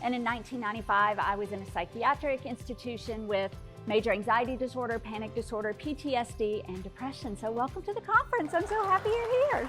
And in 1995, I was in a psychiatric institution with major anxiety disorder, panic disorder, PTSD, and depression. So welcome to the conference. I'm so happy you're here.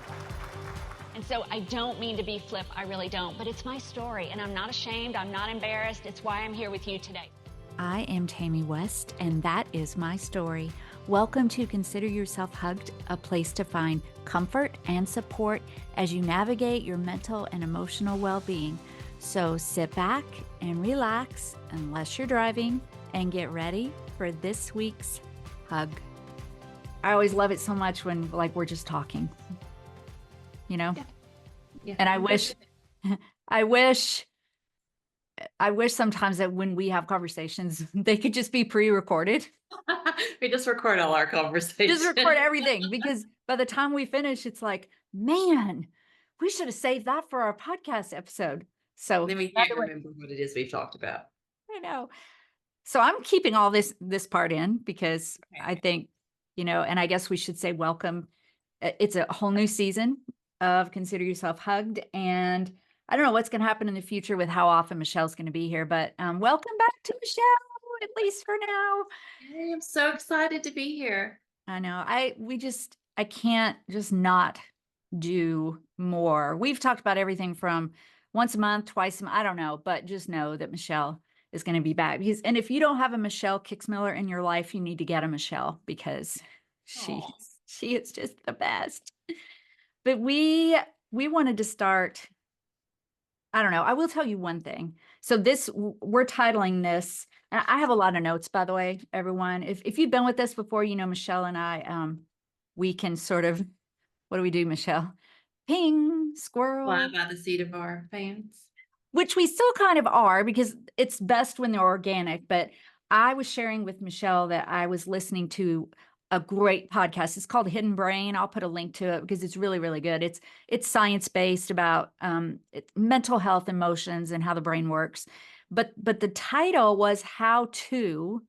And so I don't mean to be flip, I really don't, but it's my story and I'm not ashamed, I'm not embarrassed. It's why I'm here with you today. I am Tami West, and that is my story. Welcome to Consider Yourself Hugged, a place to find comfort and support as you navigate your mental and emotional well-being. So sit back and relax, unless you're driving, and get ready for this week's hug. I always love it so much when we're just talking, you know? Yeah. And I wish sometimes that when we have conversations, they could just be pre-recorded. We just record all our conversations. Just record everything, because by the time we finish, it's like, man, we should have saved that for our podcast episode. So then we can't remember what it is we've talked about. I know. So I'm keeping all this part in because I think, and I guess we should say welcome. It's a whole new season of Consider Yourself Hugged. And I don't know what's going to happen in the future with how often Michelle's going to be here, but welcome back to Michelle, at least for now. I am so excited to be here. I know. I can't just not do more. We've talked about everything from once a month, twice a month, I don't know, but just know that Michelle is going to be back. And if you don't have a Michelle Kicksmiller in your life, you need to get a Michelle, because she is just the best. But we wanted to start, I don't know. I will tell you one thing. So we're titling this, and I have a lot of notes, by the way, everyone. If you've been with us before, Michelle and I, we can sort of, what do we do, Michelle? Ping, squirrel. Fly by the seat of our pants. Which we still kind of are, because it's best when they're organic. But I was sharing with Michelle that I was listening to a great podcast. It's called Hidden Brain. I'll put a link to it because it's really, really good. It's science-based about mental health, emotions, and how the brain works. But the title was How to,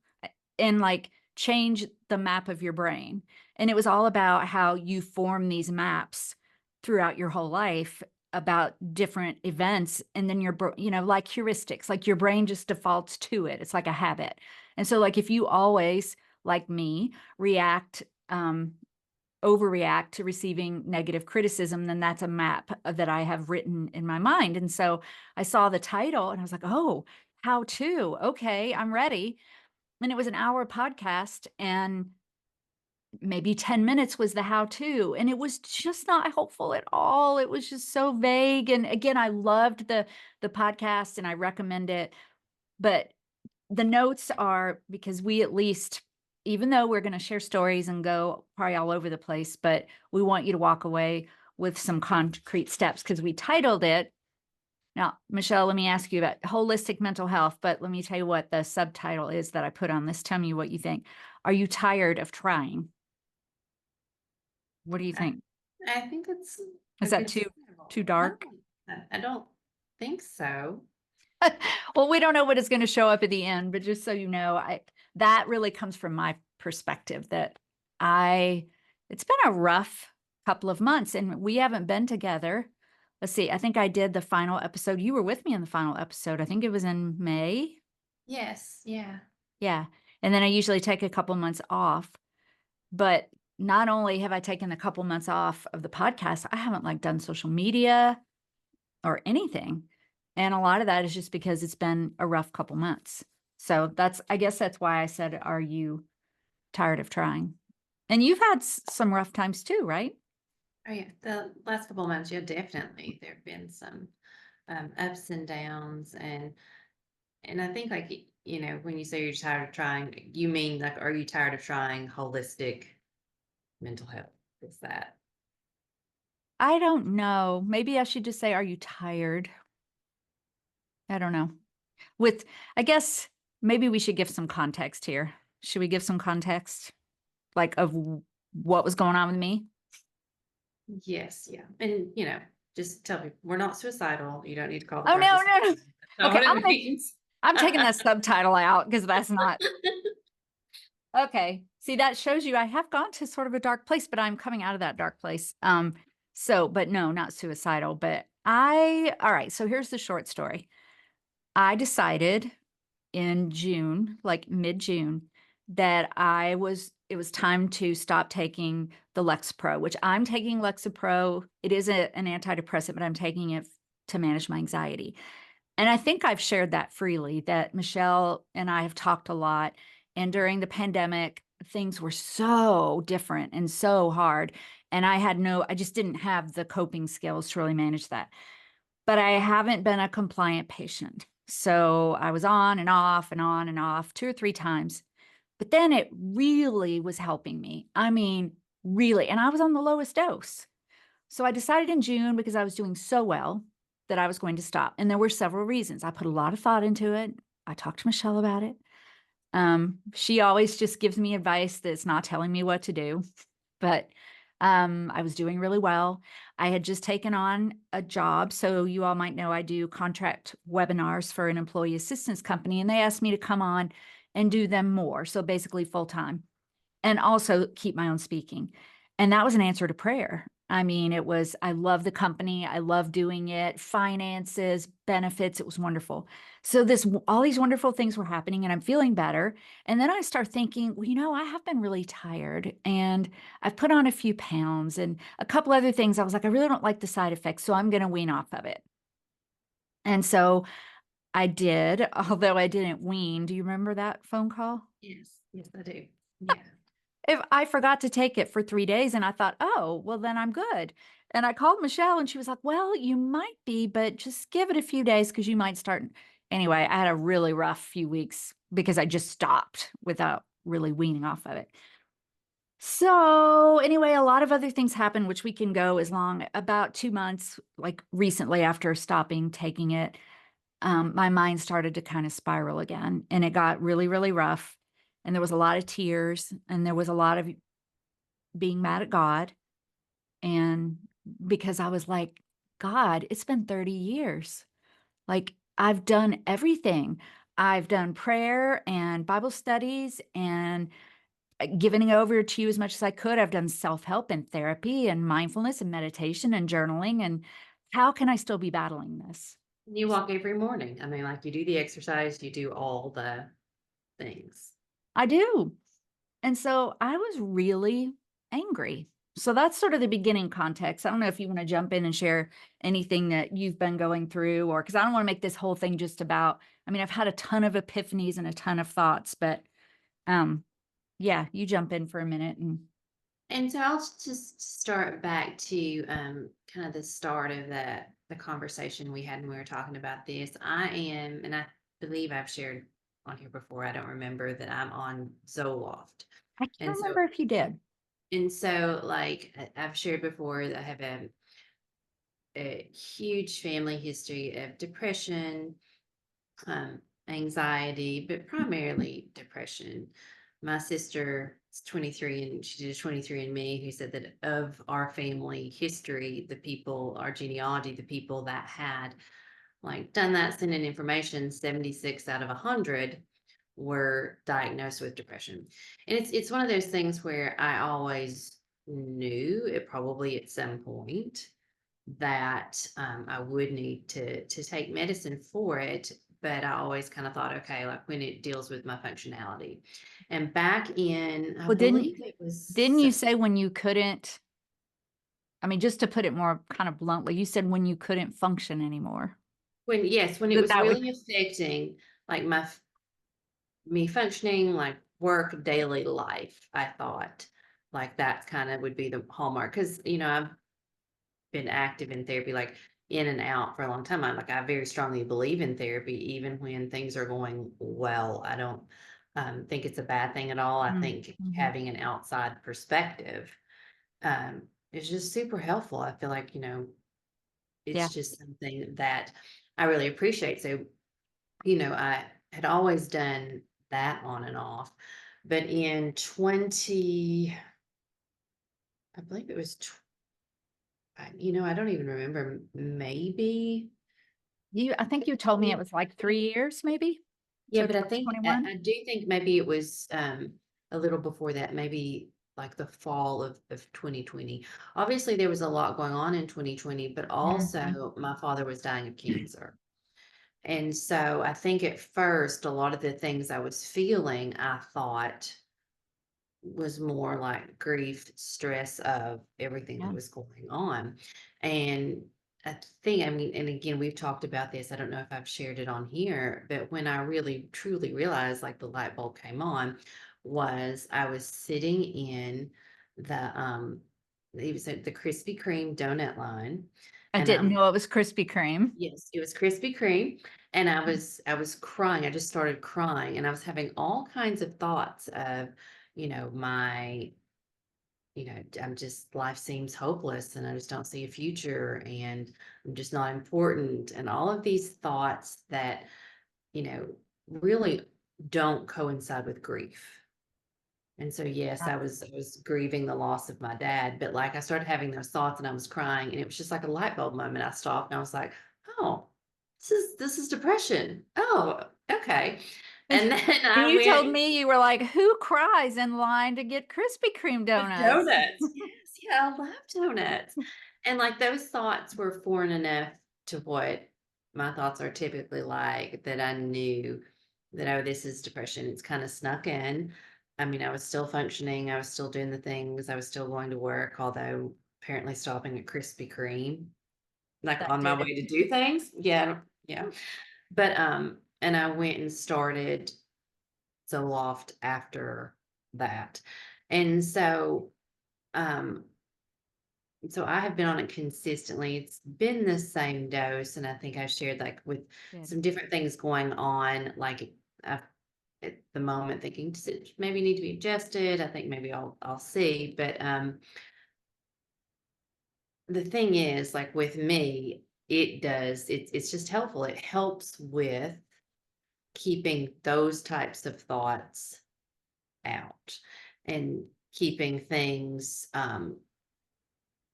and change the map of your brain. And it was all about how you form these maps throughout your whole life about different events. And then like heuristics, like your brain just defaults to it. It's like a habit. And so if you always, like me, overreact to receiving negative criticism, then that's a map that I have written in my mind. And so I saw the title and I was like, oh, how to, okay, I'm ready. And it was an hour podcast, and maybe 10 minutes was the how to, and it was just not helpful at all. It was just so vague. And again, I loved the podcast and I recommend it, but the notes are, because we, at least, even though we're going to share stories and go probably all over the place, but we want you to walk away with some concrete steps, because we titled it. Now, Michelle, let me ask you about holistic mental health, but let me tell you what the subtitle is that I put on this. Tell me what you think. Are you tired of trying? What do you think? I think it's... Is that too dark? No, I don't think so. Well, we don't know what is going to show up at the end, but just so you know, that really comes from my perspective, that it's been a rough couple of months, and we haven't been together. Let's see. I think I did the final episode. You were with me in the final episode. I think it was in May. Yes. Yeah. Yeah. And then I usually take a couple months off, but not only have I taken a couple months off of the podcast, I haven't done social media or anything. And a lot of that is just because it's been a rough couple months. So I guess that's why I said, are you tired of trying? And you've had some rough times too, right? Oh yeah. The last couple of months, yeah, definitely. There've been some ups and downs, and I think when you say you're tired of trying, you mean are you tired of trying holistic mental health? Is that? I don't know. Maybe I should just say, are you tired? I don't know. I guess maybe we should give some context here. Should we give some context of what was going on with me? Yes. Yeah. And, just tell people we're not suicidal. You don't need to call. Oh, no. Okay. I'm taking that subtitle out, because that's not. Okay. See, that shows you I have gone to sort of a dark place, but I'm coming out of that dark place. But no, not suicidal, but all right. So here's the short story. I decided in June, like mid-June, that it was time to stop taking the Lexapro, which I'm taking Lexapro. It is an antidepressant, but I'm taking it to manage my anxiety. And I think I've shared that freely, that Michelle and I have talked a lot. And during the pandemic, things were so different and so hard. And I just didn't have the coping skills to really manage that. But I haven't been a compliant patient. So I was on and off and on and off 2 or 3 times. But then it really was helping me. I mean, really. And I was on the lowest dose. So I decided in June, because I was doing so well, that I was going to stop. And there were several reasons. I put a lot of thought into it. I talked to Michelle about it. She always just gives me advice that's not telling me what to do. But I was doing really well. I had just taken on a job. So you all might know I do contract webinars for an employee assistance company, and they asked me to come on and do them more. So basically full time, and also keep my own speaking. And that was an answer to prayer. I mean, I love the company. I love doing it, finances, benefits. It was wonderful. So all these wonderful things were happening and I'm feeling better. And then I start thinking, well, I have been really tired and I've put on a few pounds and a couple other things. I was like, I really don't like the side effects. So I'm going to wean off of it. And so I did, although I didn't wean. Do you remember that phone call? Yes, yes, I do. Yeah. If I forgot to take it for 3 days and I thought, oh, well, then I'm good. And I called Michelle and she was like, well, you might be, but just give it a few days because you might start. Anyway, I had a really rough few weeks because I just stopped without really weaning off of it. So anyway, a lot of other things happened, which we can go as long about 2 months, like recently after stopping taking it. My mind started to kind of spiral again and it got really, really rough. And there was a lot of tears and there was a lot of being mad at God. And because I was like, God, it's been 30 years. Like, I've done everything. I've done prayer and Bible studies and giving over to you as much as I could. I've done self help and therapy and mindfulness and meditation and journaling. And how can I still be battling this? You walk every morning. I mean, like you do the exercise, you do all the things. I do. And so I was really angry. So that's sort of the beginning context. I don't know if you want to jump in and share anything that you've been going through, or because I don't want to make this whole thing just about, I mean, I've had a ton of epiphanies and a ton of thoughts, but um, yeah, you jump in for a minute and And so I'll just start back to kind of the start of the conversation we had when we were talking about this. I am, and I believe I've shared on here before. I don't remember that I'm on Zoloft, I can't and so remember if you did. like I've shared before that I have a huge family history of depression, anxiety, but primarily depression. My sister is 23 and she did a 23andMe who said that of our family history, our genealogy, the people that had like done that, sent in information, 76 out of 100 were diagnosed with depression. And it's one of those things where I always knew it probably at some point that I would need to take medicine for it, but I always kind of thought, okay, like when it deals with my functionality. And back in, I Well, believe it didn't was you say when you couldn't, I mean, just to put it more kind of bluntly, you said when you couldn't function anymore. when it That was that was really affecting like me functioning, like work, daily life. I thought like that kind of would be the hallmark because I've been active in therapy, like in and out for a long time. I very strongly believe in therapy, even when things are going well. I don't think it's a bad thing at all. I think Mhm. having an outside perspective is just super helpful. I feel like, Yeah. it's just something that I really appreciate. So, I had always done that on and off, but in 20, I believe it was, I don't even remember, maybe. I think you told me it was like 3 years, maybe. Yeah, So but I think I 2021. I do think maybe it was a little before that, maybe like the fall of 2020. Obviously, there was a lot going on in 2020, but Mhm. also my father was dying of cancer. And so I think at first, a lot of the things I was feeling, I thought was more like grief, stress of everything that Yeah. was going on. And I think, I mean, and again, we've talked about this. I don't know if I've shared it on here, but when I really truly realized like the light bulb came on, was I was sitting in the it was at the Krispy Kreme donut line. I And didn't know it was Krispy Kreme. yes, it was Krispy Kreme. And I was crying. I just started crying and I was having all kinds of thoughts of, my, I'm just, life seems hopeless and I just don't see a future and I'm just not important. And all of these thoughts that, you know, really don't coincide with grief. And so, yes, I was grieving the loss of my dad, but like I started having those thoughts and I was crying and it was just like a light bulb moment. I stopped and I was like, oh, this is depression. Oh, okay. And then And I you told went me you were like, who cries in line to get Krispy Kreme with donuts? donuts. Yes, yeah, I love donuts. And like those thoughts were foreign enough to what my thoughts are typically like that I knew that, oh, this is depression. It's kind of snuck in. I mean, I was still functioning, I was still doing the things, I was still going to work, although apparently stopping at Krispy Kreme, like That on my did it. way to do things. Yeah, yeah. But and I went and started Zoloft after that. And um so I have been on it consistently. It's been the same dose, and I think I shared like with Good. some different things going on, like I at the moment thinking, does it maybe need to be adjusted? I think maybe I'll see. But the thing is, like with me, it's just helpful. It helps with keeping those types of thoughts out and keeping things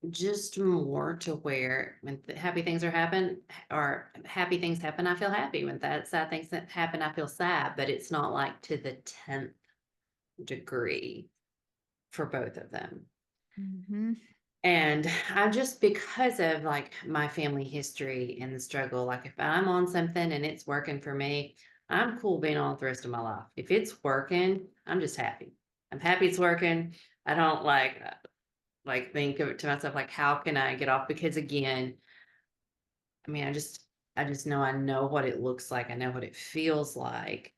just more to where when happy things are happen or happy things happen, I feel happy. When that sad things that happen, I feel sad, but it's not like to the 10th degree for both of them. Mhm. And I just, because of like my family history and the struggle, like if I'm on something and it's working for me, I'm cool being on it the rest of my life. If it's working, I'm just happy. I'm happy it's working. I don't like think of it to myself like how can I get off? Because again, I mean, I just know I know what it looks like. I know what it feels like.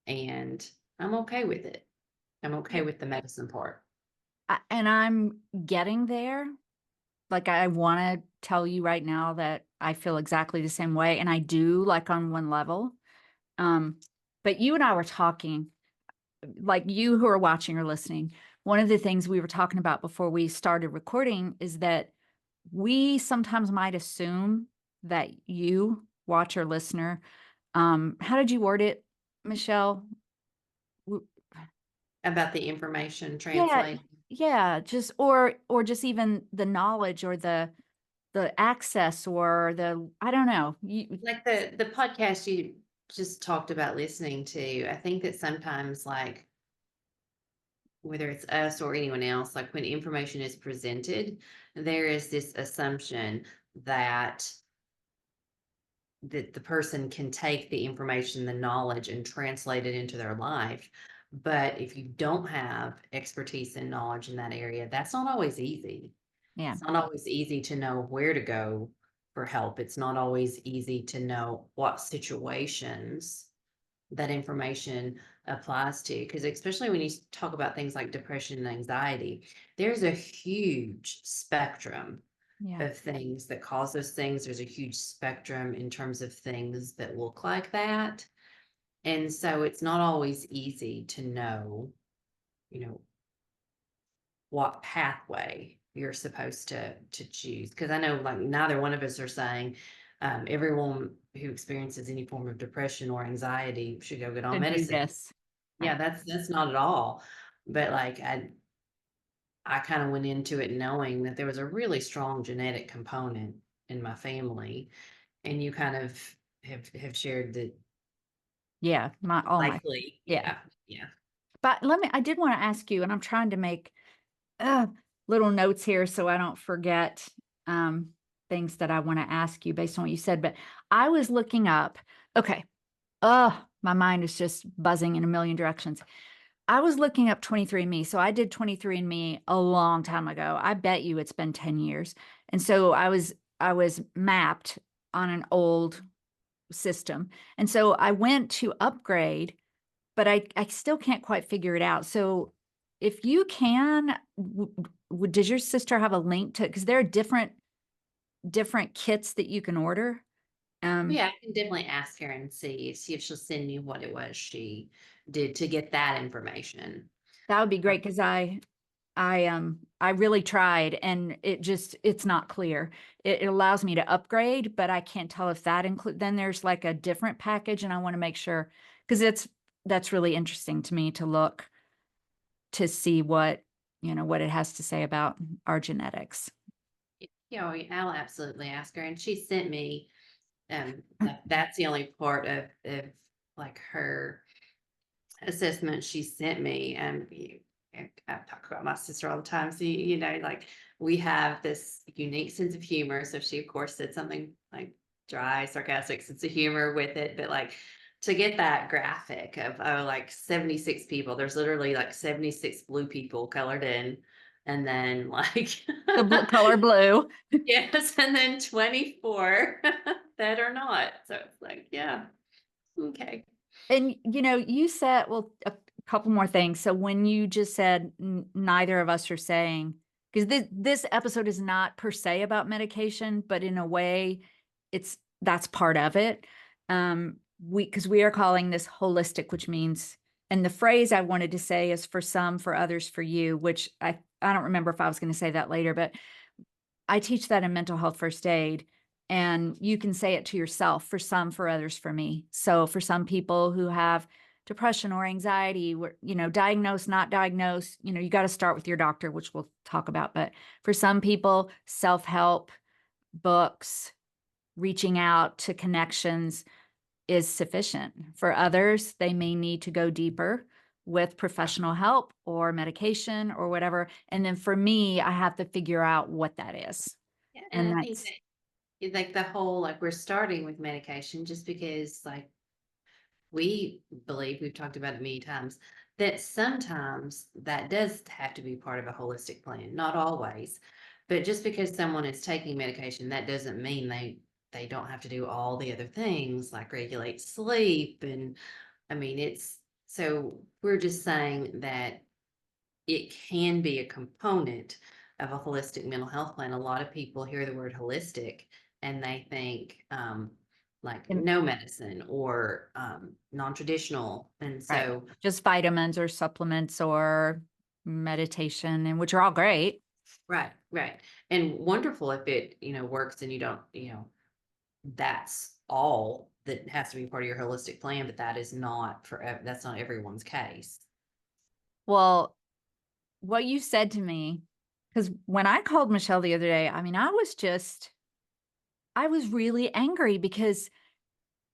And I'm okay with it. I'm okay Yeah. with the medicine part. And I'm getting there. Like, I want to tell you right now that I feel exactly the same way. And I do, like, on one level. Um, but you and I were talking, like you who are watching or listening, one of the things we were talking about before we started recording is that we sometimes might assume that you, watcher, listener, how did you word it, Michelle? W- About the information Yeah, translate. yeah, just or just even the knowledge or the access or the I don't know. You, Like the podcast you just talked about listening to, I think that sometimes like whether it's us or anyone else, like when information is presented, there is this assumption that the person can take the information, the knowledge, and translate it into their life. But if you don't have expertise and knowledge in that area, that's not always easy. yeah, It's not always easy to know where to go for help. It's not always easy to know what situations that information applies to. Because especially when you talk about things like depression and anxiety, there's a huge spectrum yeah, of things that cause those things. There's a huge spectrum in terms of things that look like that. And so it's not always easy to know, you know, what pathway you're supposed to choose. Because I know like neither one of us are saying everyone who experiences any form of depression or anxiety should go get on to do medicine. this. Yeah, Right. that's not at all. But like I kind of went into it knowing that there was a really strong genetic component in my family. And you kind of have shared that Yeah, all my likely, yeah. yeah, yeah. But I did want to ask you, and I'm trying to make uh, little notes here so I don't forget um, things that I want to ask you based on what you said. But I was looking up Okay. Oh, my mind is just buzzing in a million directions. I was looking up 23andMe. So I did 23andMe a long time ago. I bet you it's been 10 years. And so I was mapped on an old system. And so I went to upgrade, but I still can't quite figure it out. So if you can, does your sister have a link to, because there are different kits that you can order? Yeah, I can definitely ask her and see if she'll send me what it was she did to get that information. That would be great because I really tried and it's not clear. It allows me to upgrade, but I can't tell if that include then there's like a different package and I want to make sure because that's really interesting to me to look to see what it has to say about our genetics. Yeah, I'll absolutely ask her. And she sent me, that's the only part of like her assessment she sent me. And I talk about my sister all the time. So, like we have this unique sense of humor. So she, of course, said something like dry, sarcastic sense of humor with it. But like to get that graphic of, like 76 people, there's literally like 76 blue people colored in. And then like The color blue. yes, and then 24 that are not. So it's like, yeah, okay. And you said, well, a couple more things. So when you just said neither of us are saying, because this episode is not per se about medication, but in a way, that's part of it. Because we are calling this holistic, which means, and the phrase I wanted to say is for some, for others, for you, which I don't remember if I was going to say that later, but I teach that in mental health first aid. And you can say it to yourself, for some, for others, for me. So for some people who have depression or anxiety, diagnosed, not diagnosed, you got to start with your doctor, which we'll talk about. But for some people, self-help, books, reaching out to connections is sufficient. For others, they may need to go deeper with professional help or medication or whatever. And then for me, I have to figure out what that is. Yeah, and And I think that's, that like the whole like we're starting with medication just because like we believe we've talked about it many times that sometimes that does have to be part of a holistic plan, not always. But just because someone is taking medication, that doesn't mean they don't have to do all the other things like regulate sleep. And I mean, it's so we're just saying that it can be a component of a holistic mental health plan. A lot of people hear the word holistic and they think like and- no medicine or non-traditional. And right. so, Just vitamins or supplements or meditation, and which are all great. right, right. And wonderful if it, works and you don't, that's all that has to be part of your holistic plan, but that is not that's not everyone's case. Well, what you said to me, because when I called Michelle the other day, I mean, I was really angry because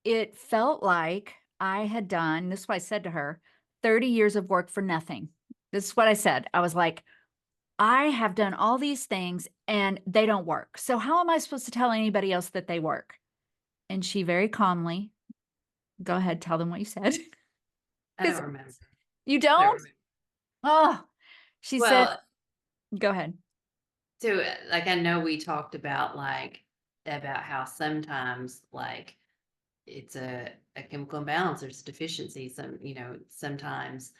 it felt like I had done, this is what I said to her, 30 years of work for nothing. This is what I said. I was like, I have done all these things and they don't work. So how am I supposed to tell anybody else that they work? And she very calmly, go ahead, tell them what you said. I don't Because remember. you I don't don't? remember. Oh, she said, Well, go ahead. so, like, I know we talked about about how sometimes like it's a chemical imbalance, there's deficiency. Sometimes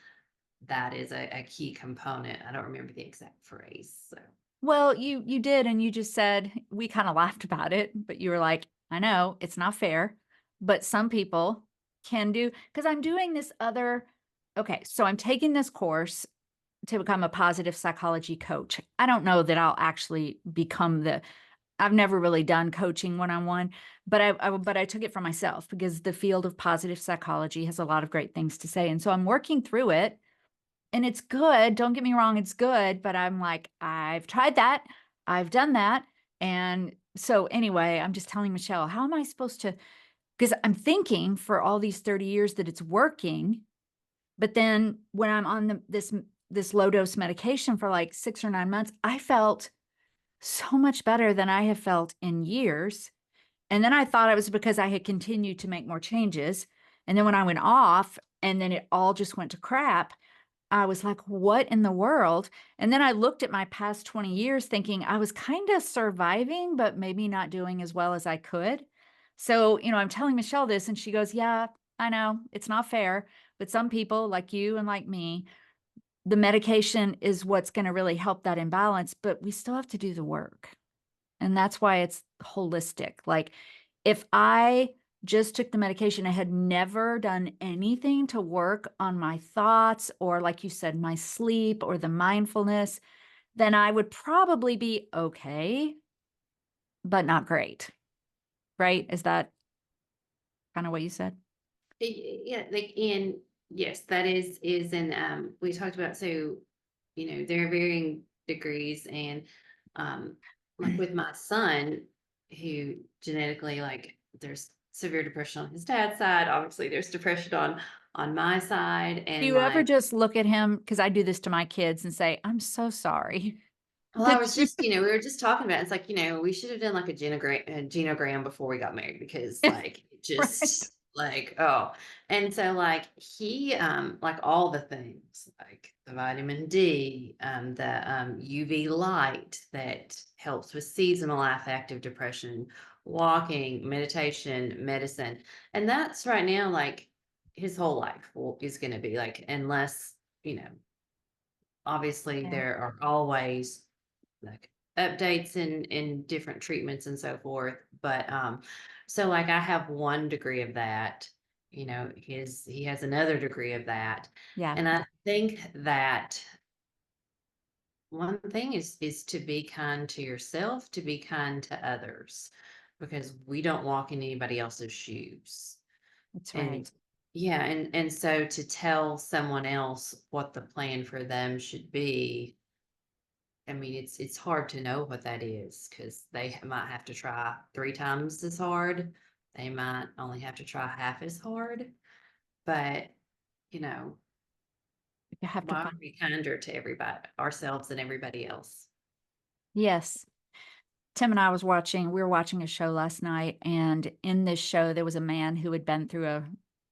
that is a key component. I don't remember the exact phrase. So, Well, you did, and you just said we kind of laughed about it, but you were like, I know it's not fair, but some people can do because I'm doing this other. Okay, so I'm taking this course to become a positive psychology coach. I don't know that I'll actually become I've never really done coaching one-on-one, but I took it for myself because the field of positive psychology has a lot of great things to say. And so I'm working through it and it's good. Don't get me wrong, it's good, but I'm like, I've tried that. I've done that. And so anyway, I'm just telling Michelle, how am I supposed to, because I'm thinking for all these 30 years that it's working, but then when I'm on this low dose medication for like 6 or 9 months, I felt so much better than I have felt in years. And then I thought it was because I had continued to make more changes. And then when I went off and then it all just went to crap, I was like, what in the world? And then I looked at my past 20 years thinking I was kind of surviving, but maybe not doing as well as I could. So, I'm telling Michelle this, and she goes, yeah, I know it's not fair, but some people like you and like me, the medication is what's going to really help that imbalance, but we still have to do the work. And that's why it's holistic. Like if I just took the medication, I had never done anything to work on my thoughts or, like you said, my sleep or the mindfulness, then I would probably be okay, but not great. Right? Is that kind of what you said? Yeah, like in yes, that is and we talked about, so there are varying degrees, and like with my son, who genetically, like, there's severe depression on his dad's side, obviously there's depression on my side, Do and you ever like, just look at him? Because I do this to my kids and say, I'm so sorry well, I that was you, just, we were just talking about it. It's like, we should have done like a genogram before we got married, because like it right? just like, oh. And so like he like all the things like the vitamin D, the UV light that helps with seasonal affective depression, walking, meditation, medicine. And that's right now like his whole life is going to be like, unless, you know, obviously Yeah. there are always like updates in different treatments and so forth. But so like I have one degree of that, he has another degree of that. Yeah. And I think that one thing is to be kind to yourself, to be kind to others, because we don't walk in anybody else's shoes. That's right. And yeah, and so to tell someone else what the plan for them should be, I mean, it's hard to know what that is, because they might have to try 3 times as hard. They might only have to try half as hard. But, you know, You have to why find. aren't we kinder to everybody, ourselves and everybody else? Yes. Tim and I we were watching a show last night, and in this show, there was a man who had been through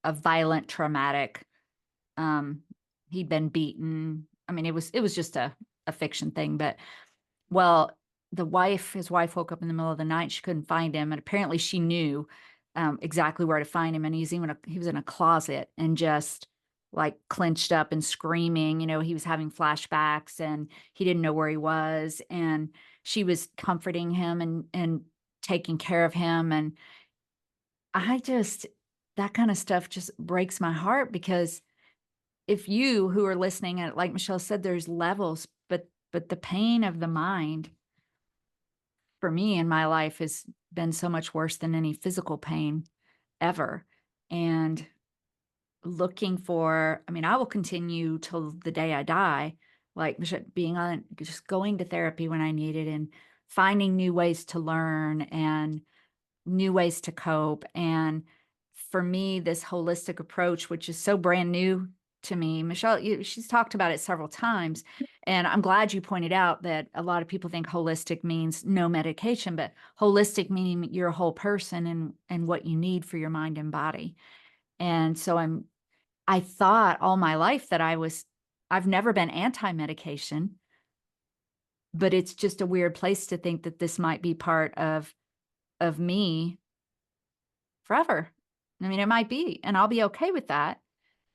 a violent, traumatic, um, he'd been beaten. I mean, it was just a fiction thing, but well, his wife woke up in the middle of the night. She couldn't find him, and apparently she knew exactly where to find him. And he was in a closet and just like clenched up and screaming. He was having flashbacks and he didn't know where he was. And she was comforting him and taking care of him. And I just that kind of stuff just breaks my heart, because if you who are listening, and like Michelle said, there's levels, but the pain of the mind for me in my life has been so much worse than any physical pain ever. And I mean, I will continue till the day I die, like just going to therapy when I need it and finding new ways to learn and new ways to cope. And for me, this holistic approach, which is so brand new to me, Michelle, she's talked about it several times. And I'm glad you pointed out that a lot of people think holistic means no medication, but holistic meaning you're a whole person and what you need for your mind and body. And so I thought all my life that I've never been anti-medication, but it's just a weird place to think that this might be part of me forever. I mean, it might be, and I'll be okay with that.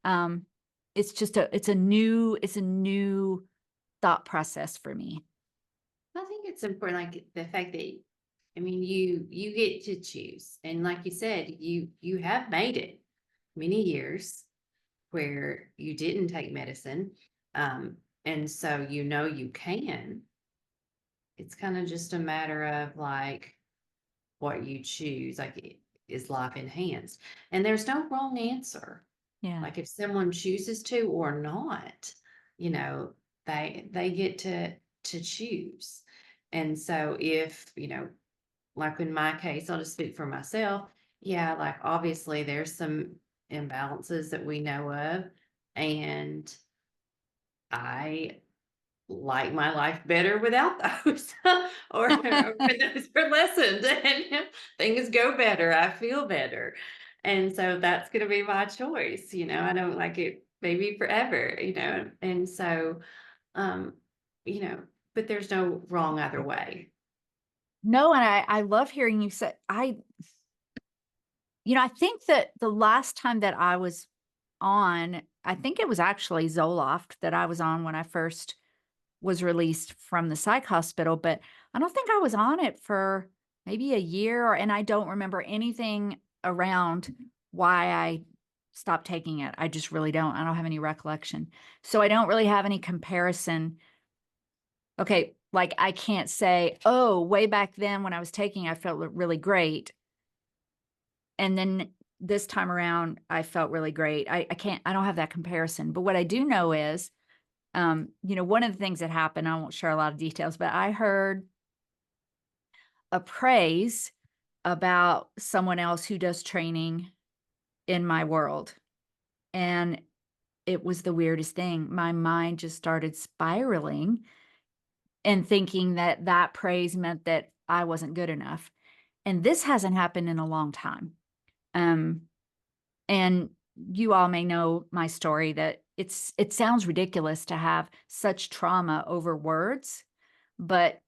Um, it's a new thought process for me. I think it's important, like the fact that, I mean, you get to choose, and like you said, you have made it many years where you didn't take medicine, and so you can. It's kind of just a matter of like what you choose, like, is life enhanced, and there's no wrong answer. Yeah. Like if someone chooses to or not, you know, they get to choose. And so if, like in my case, I'll just speak for myself. Yeah, like obviously there's some imbalances that we know of. And I like my life better without those, or when those are lessened, and things go better. I feel better, and so that's going to be my choice. I don't like it maybe forever. And so, um, you know, but there's no wrong either way. No, and I love hearing you say, I think that the last time that I was on, I think it was actually Zoloft that I was on when I first was released from the psych hospital, but I don't think I was on it for maybe a year, and I don't remember anything around why I stopped taking it. I just really don't. I don't have any recollection. So I don't really have any comparison. Okay, like I can't say, oh, way back then when I was taking, I felt really great. And then this time around, I felt really great. I don't have that comparison. But what I do know is, one of the things that happened, I won't share a lot of details, but I heard a praise about someone else who does training in my world. And it was the weirdest thing. My mind just started spiraling and thinking that that praise meant that I wasn't good enough. And this hasn't happened in a long time. And you all may know my story that it sounds ridiculous to have such trauma over words, but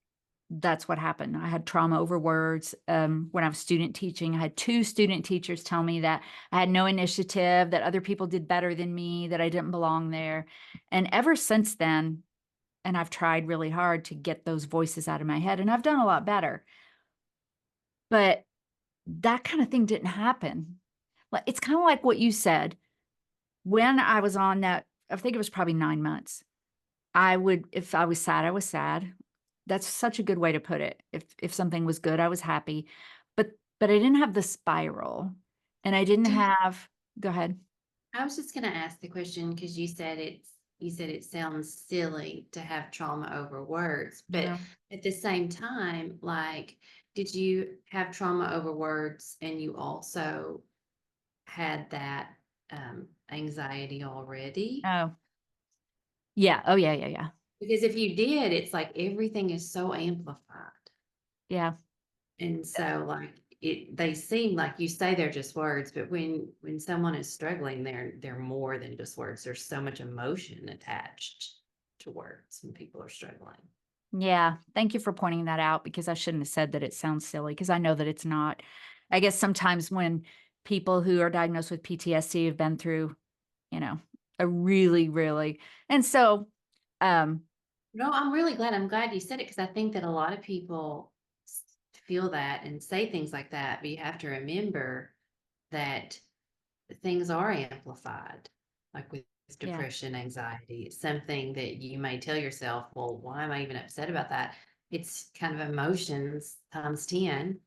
that's what happened. I had trauma over words. When I was student teaching, I had 2 student teachers tell me that I had no initiative, that other people did better than me, that I didn't belong there. And ever since then, and I've tried really hard to get those voices out of my head, and I've done a lot better. But that kind of thing didn't happen. It's kind of like what you said. When I was on that, I think it was probably 9 months. If I was sad, I was sad. That's such a good way to put it. If something was good, I was happy. But I didn't have the spiral, and I didn't Do you, have go ahead. I was just going to ask the question because you said it sounds silly to have trauma over words, but Yeah. at the same time, like, did you have trauma over words and you also had that anxiety already? Oh, yeah. Oh, yeah, yeah, yeah. Because if you did, it's like everything is so amplified. Yeah. And so like they seem like you say they're just words, but when someone is struggling, they're more than just words. There's so much emotion attached to words when people are struggling. Yeah. Thank you for pointing that out because I shouldn't have said that it sounds silly because I know that it's not. I guess sometimes when people who are diagnosed with PTSD have been through, you know, a really, really, and so, um, No, I'm glad you said it because I think that a lot of people feel that and say things like that, but you have to remember that things are amplified, like with yeah, depression, anxiety. It's something that you may tell yourself, well, why am I even upset about that? It's kind of emotions times 10.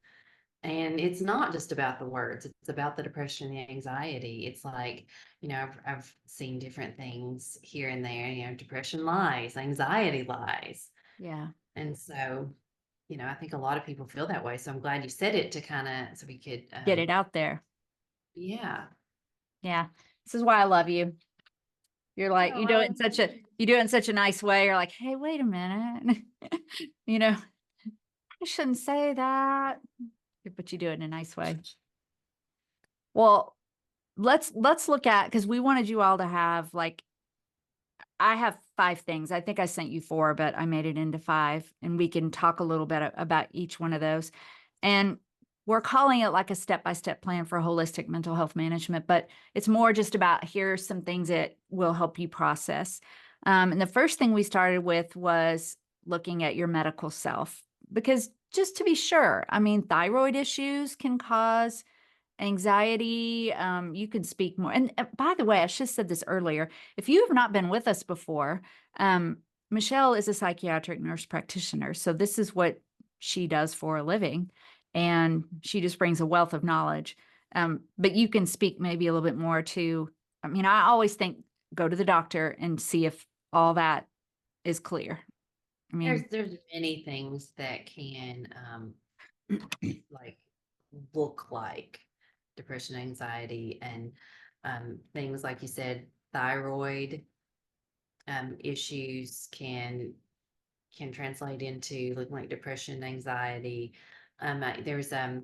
And it's not just about the words, it's about the depression and the anxiety. It's like, I've seen different things here and there, depression lies, anxiety lies. yeah. And so, I think a lot of people feel that way. So I'm glad you said it to kind of, so we could, Get it out there. yeah. Yeah. This is why I love you. You're like, Oh, well, you do it in such a nice way. You're like, hey, wait a minute. you know, I shouldn't say that, but you do it in a nice way. Well, let's look at because we wanted you all to have like I have 5 things. I think I sent you 4, but I made it into 5, and we can talk a little bit about each one of those. And we're calling it like a step-by-step plan for holistic mental health management, but it's more just about here's some things that will help you process. And the first thing we started with was looking at your medical self, because just to be sure, I mean, thyroid issues can cause anxiety. You can speak more. And by the way, I should have said this earlier. If you have not been with us before, Michelle is a psychiatric nurse practitioner. So this is what she does for a living. And she just brings a wealth of knowledge. But you can speak maybe a little bit more to, I mean, I always think go to the doctor and see if all that is clear. I mean, there's many things that can like look like depression, anxiety, and things like you said, thyroid issues can translate into like depression, anxiety. There's a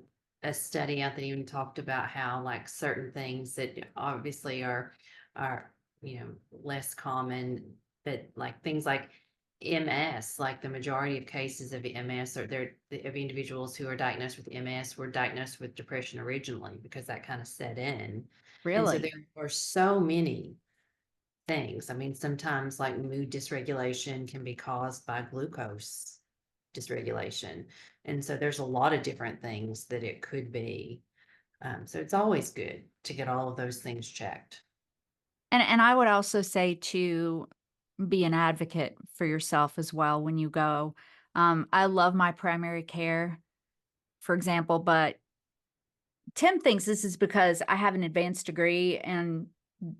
study out that even talked about how like certain things that obviously are less common, but like things like MS, like the majority of cases of MS or of individuals who are diagnosed with MS were diagnosed with depression originally because that kind of set in. And so Really? there are so many things. I mean, sometimes like mood dysregulation can be caused by glucose dysregulation. And so there's a lot of different things that it could be. So it's always good to get all of those things checked. And I would also say to be an advocate for yourself as well when you go. I love my primary care, for example, but Tim thinks this is because I have an advanced degree and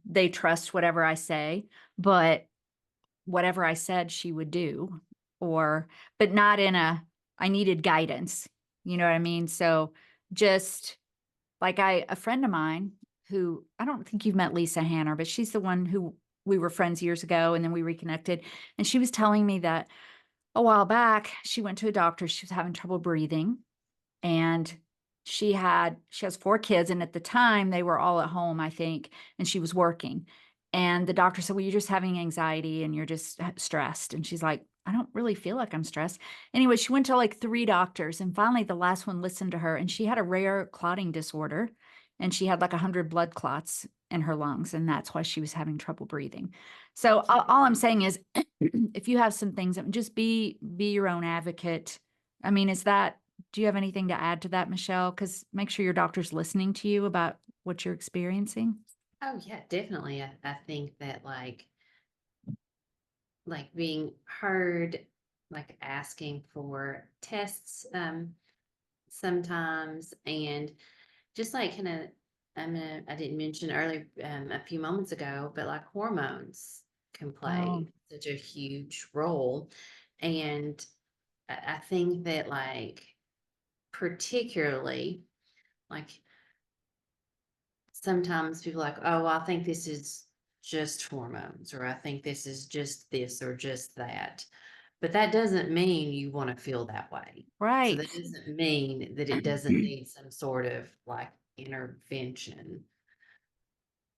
they trust whatever I say, but whatever I said she would do, or but not in a I needed guidance. You know what I mean? So just like a friend of mine who I don't think you've met Lisa Hanner, but she's the one who we were friends years ago and then we reconnected. And she was telling me that a while back she went to a doctor. She was having trouble breathing and she has 4 kids, and at the time they were all at home, I think, and she was working. And the doctor said, "Well, you're just having anxiety and you're just stressed." And she's like, "I don't really feel like I'm stressed." Anyway, she went to like 3 doctors, and finally the last one listened to her, and she had a rare clotting disorder, and she had like 100 blood clots in her lungs, and that's why she was having trouble breathing. So all I'm saying is if you have some things, just be your own advocate. I mean, do you have anything to add to that, Michelle? Because make sure your doctor's listening to you about what you're experiencing. Oh yeah, definitely. I think that like being heard, like asking for tests sometimes, and just like kind of I didn't mention earlier a few moments ago, but like hormones can Oh, play such a huge role. And I think that like particularly like sometimes people are like, oh, I think this is just hormones, or I think this is just this or just that. But that doesn't mean you want to feel that way. So right. that doesn't mean that it doesn't need some sort of like intervention.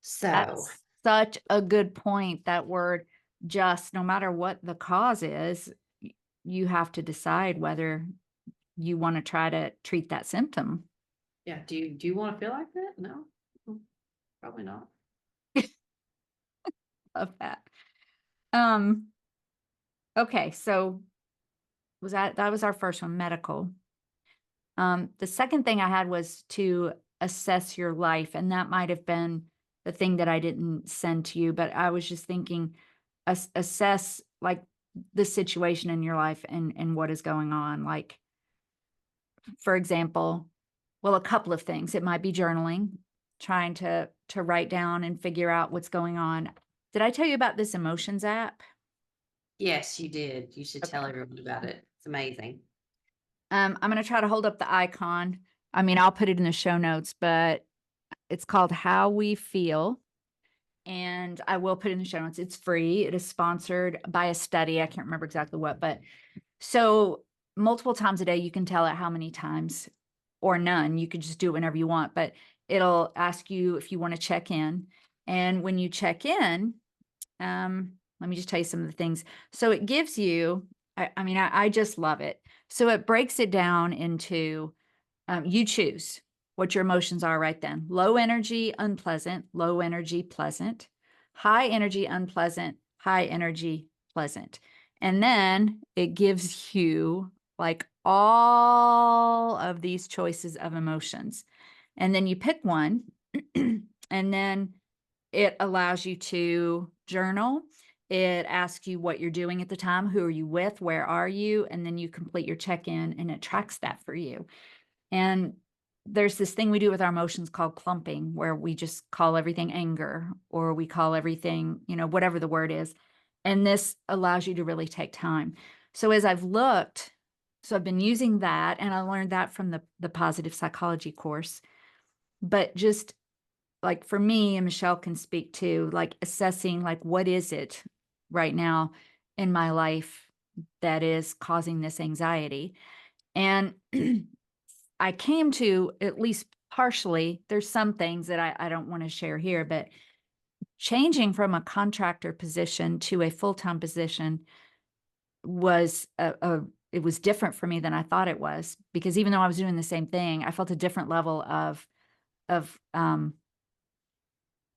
So That's such a good point. That word just, no matter what the cause is, you have to decide whether you want to try to treat that symptom yeah, do you want to feel like that? No, probably not. of that. Um, okay, so that was our first one, medical. The second thing I had was to assess your life, and that might have been the thing that I didn't send to you, but I was just thinking assess like the situation in your life and what is going on. Like, for example, well, a couple of things. It might be journaling, trying to write down and figure out what's going on. Did I tell you about this emotions app? Yes, you did. You should tell Okay. everyone about it. It's amazing. I'm going to try to hold up the icon. I mean, I'll put it in the show notes, but it's called How We Feel. And I will put it in the show notes. It's free. It is sponsored by a study. I can't remember exactly what, but so multiple times a day, you can tell it how many times or none. You could just do it whenever you want, but it'll ask you if you want to check in. And when you check in, let me just tell you some of the things. So it gives you, I mean, I just love it. So it breaks it down into you choose what your emotions are right then. Low energy, unpleasant, low energy, pleasant, high energy, unpleasant, high energy, pleasant. And then it gives you like all of these choices of emotions. And then you pick one, and then it allows you to journal. It asks you what you're doing at the time, who are you with, where are you, and then you complete your check-in and it tracks that for you. And there's this thing we do with our emotions called clumping, where we just call everything anger or we call everything, whatever the word is. And this allows you to really take time. So as I've looked, so I've been using that, and I learned that from the positive psychology course. But just like for me, and Michelle can speak to, like assessing like what is it right now in my life that is causing this anxiety. And I came to, at least partially, there's some things that I don't want to share here, but changing from a contractor position to a full-time position was it was different for me than I thought it was, because even though I was doing the same thing, I felt a different level of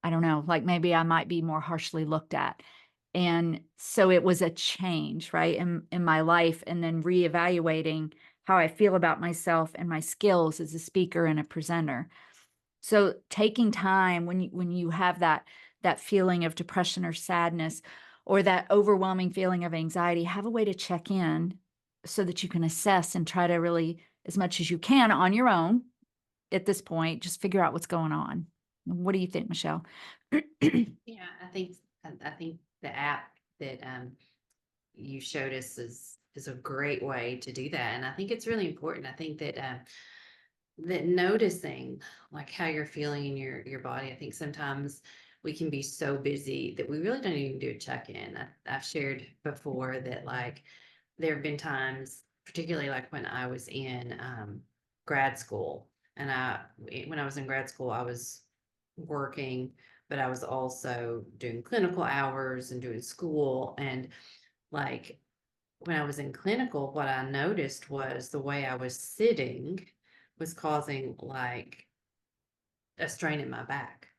I don't know, like maybe I might be more harshly looked at. And so it was a change, right, in my life, and then reevaluating how I feel about myself and my skills as a speaker and a presenter. So taking time when you have that feeling of depression or sadness or that overwhelming feeling of anxiety, have a way to check in so that you can assess and try to really, as much as you can on your own at this point, just figure out what's going on. What do you think, Michelle? Yeah, I think the app that you showed us is a great way to do that, and I think it's really important. I think that noticing like how you're feeling in your body. I think sometimes we can be so busy that we really don't even do a check-in. I've shared before that like there have been times, particularly like when I was in grad school, and when I was in grad school, I was working, but I was also doing clinical hours and doing school. And like when I was in clinical, what I noticed was the way I was sitting was causing like a strain in my back.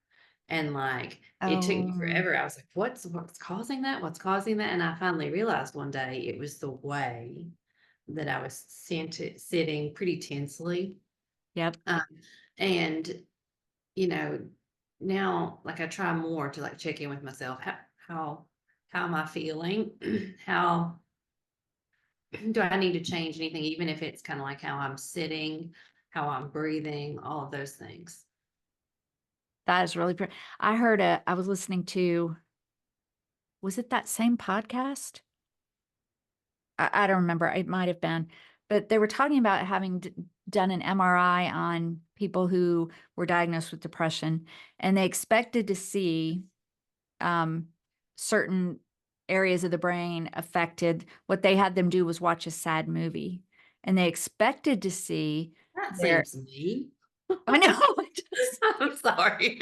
And like it took me Oh, forever. I was like, what's causing that? What's causing that? And I finally realized one day it was the way that I was sitting pretty tensely. yep. Um, and you know, now like I try more to like check in with myself. How how am I feeling? How do I need to change anything, even if it's kind of like how I'm sitting, how I'm breathing, all of those things. That is really I was listening to, was it that same podcast? I don't remember. It might have been, but they were talking about having done an MRI on people who were diagnosed with depression, and they expected to see um, certain areas of the brain affected. What they had them do was watch a sad movie, and they expected to see That their. seems mean. I know. It does. I'm sorry.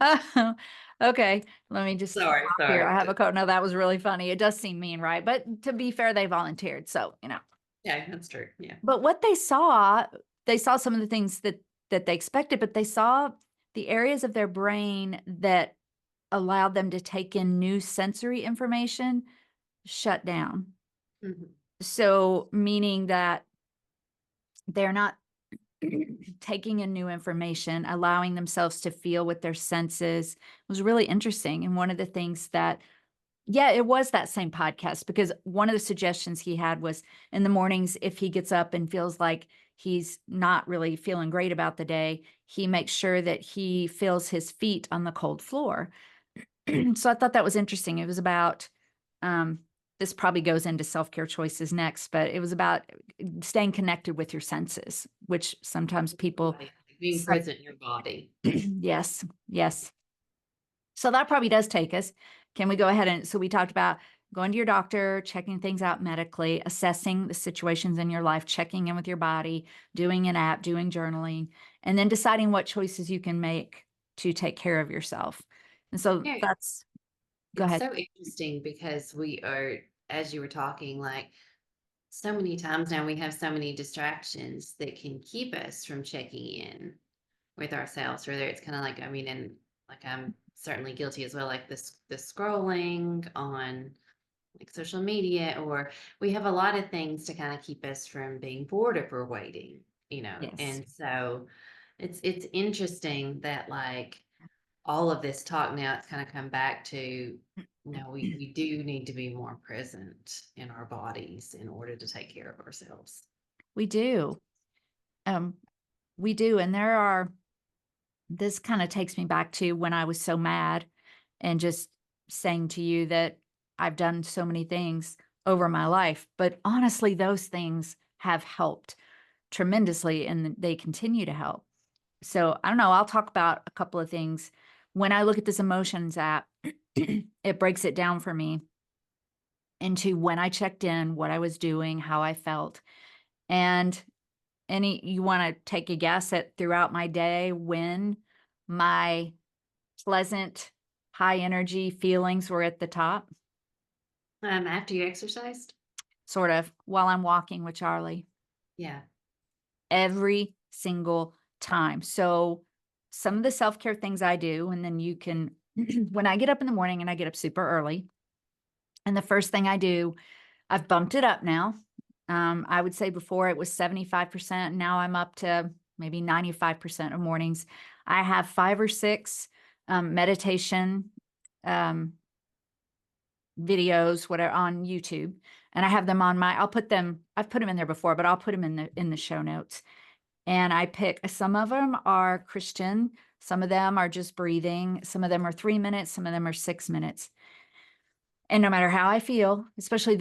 Oh, okay, let me just stop Sorry, here. I sorry. have a code. No, that was really funny. It does seem mean, right? But to be fair, they volunteered, so you know. Yeah, that's true. Yeah. But what they saw some of the things that they expected, but they saw the areas of their brain that allowed them to take in new sensory information shut down. Mhm. So meaning that they're not taking in new information, allowing themselves to feel with their senses. It was really interesting. And one of the things that, yeah, it was that same podcast, because one of the suggestions he had was in the mornings, if he gets up and feels like he's not really feeling great about the day, he makes sure that he feels his feet on the cold floor. So I thought that was interesting. It was about, um, this probably goes into self-care choices next, but it was about staying connected with your senses, which sometimes people, Body, being some, present in your body. yes, yes. So that probably does take us. Can we go ahead and, so we talked about going to your doctor, checking things out medically, assessing the situations in your life, checking in with your body, doing an app, doing journaling, and then deciding what choices you can make to take care of yourself. And so Yeah, that's, go it's ahead. so interesting because we are, as you were talking, like so many times now we have so many distractions that can keep us from checking in with ourselves, whether it's kind of like, I mean, and like I'm certainly guilty as well, like this scrolling on like social media, or we have a lot of things to kind of keep us from being bored if we're waiting, Yes, and so it's interesting that like all of this talk now it's kind of come back to we do need to be more present in our bodies in order to take care of ourselves. we do. Um, we do. And there are, this kind of takes me back to when I was so mad and just saying to you that I've done so many things over my life, but honestly, those things have helped tremendously and they continue to help. So I don't know, I'll talk about a couple of things. when I look at this emotions app, it breaks it down for me into when I checked in, what I was doing, how I felt. And you want to take a guess at throughout my day when my pleasant, high energy feelings were at the top? After you exercised? Sort of while I'm walking with Charlie. Yeah. Every single time. So some of the self-care things I do, and then you can, when I get up in the morning, and I get up super early, and the first thing I do, I've bumped it up now. I would say before it was 75%. Now I'm up to maybe 95% of mornings. I have 5 or 6 meditation videos, whatever, on YouTube, and I have them on I've put them in there before, but I'll put them in the show notes. And I pick, some of them are Christian, some of them are just breathing, some of them are 3 minutes, some of them are 6 minutes. And no matter how I feel, especially